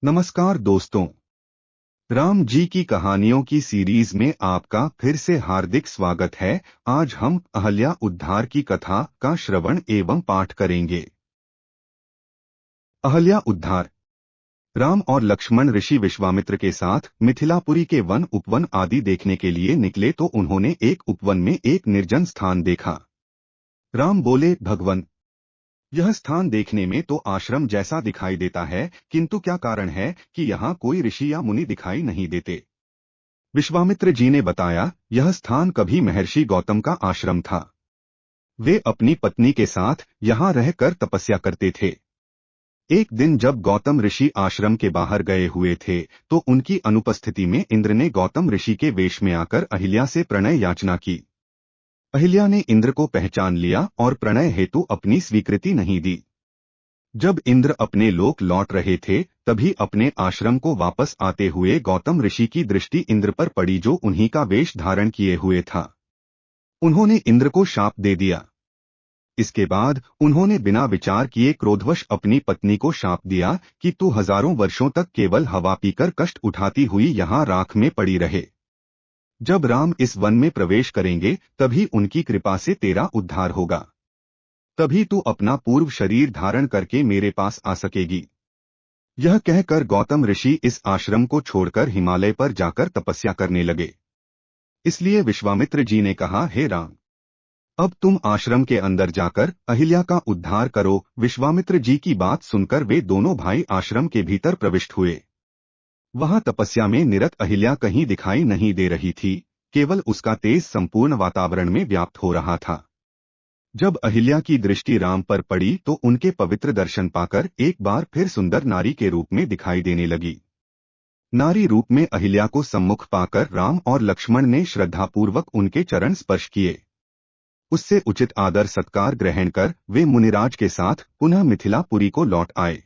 नमस्कार दोस्तों, राम जी की कहानियों की सीरीज में आपका फिर से हार्दिक स्वागत है। आज हम अहल्या उद्धार की कथा का श्रवण एवं पाठ करेंगे। अहल्या उद्धार। राम और लक्ष्मण ऋषि विश्वामित्र के साथ मिथिलापुरी के वन उपवन आदि देखने के लिए निकले तो उन्होंने एक उपवन में एक निर्जन स्थान देखा। राम बोले, भगवन, यह स्थान देखने में तो आश्रम जैसा दिखाई देता है, किंतु क्या कारण है कि यहाँ कोई ऋषि या मुनि दिखाई नहीं देते। विश्वामित्र जी ने बताया, यह स्थान कभी महर्षि गौतम का आश्रम था। वे अपनी पत्नी के साथ यहाँ रहकर तपस्या करते थे। एक दिन जब गौतम ऋषि आश्रम के बाहर गए हुए थे तो उनकी अनुपस्थिति में इंद्र ने गौतम ऋषि के वेश में आकर अहिल्या से प्रणय याचना की। अहिल्या ने इंद्र को पहचान लिया और प्रणय हेतु अपनी स्वीकृति नहीं दी। जब इंद्र अपने लोक लौट रहे थे तभी अपने आश्रम को वापस आते हुए गौतम ऋषि की दृष्टि इंद्र पर पड़ी, जो उन्हीं का वेश धारण किए हुए था। उन्होंने इंद्र को शाप दे दिया। इसके बाद उन्होंने बिना विचार किए क्रोधवश अपनी पत्नी को शाप दिया कि तू हजारों वर्षों तक केवल हवा पीकर कष्ट उठाती हुई यहाँ राख में पड़ी रहे। जब राम इस वन में प्रवेश करेंगे तभी उनकी कृपा से तेरा उद्धार होगा। तभी तू अपना पूर्व शरीर धारण करके मेरे पास आ सकेगी। यह कहकर गौतम ऋषि इस आश्रम को छोड़कर हिमालय पर जाकर तपस्या करने लगे। इसलिए विश्वामित्र जी ने कहा, हे राम, अब तुम आश्रम के अंदर जाकर अहिल्या का उद्धार करो। विश्वामित्र जी की बात सुनकर वे दोनों भाई आश्रम के भीतर प्रविष्ट हुए। वहां तपस्या में निरत अहिल्या कहीं दिखाई नहीं दे रही थी, केवल उसका तेज संपूर्ण वातावरण में व्याप्त हो रहा था। जब अहिल्या की दृष्टि राम पर पड़ी तो उनके पवित्र दर्शन पाकर एक बार फिर सुंदर नारी के रूप में दिखाई देने लगी। नारी रूप में अहिल्या को सम्मुख पाकर राम और लक्ष्मण ने श्रद्धापूर्वक उनके चरण स्पर्श किए। उससे उचित आदर सत्कार ग्रहण कर वे मुनिराज के साथ पुनः मिथिलापुरी को लौट आए।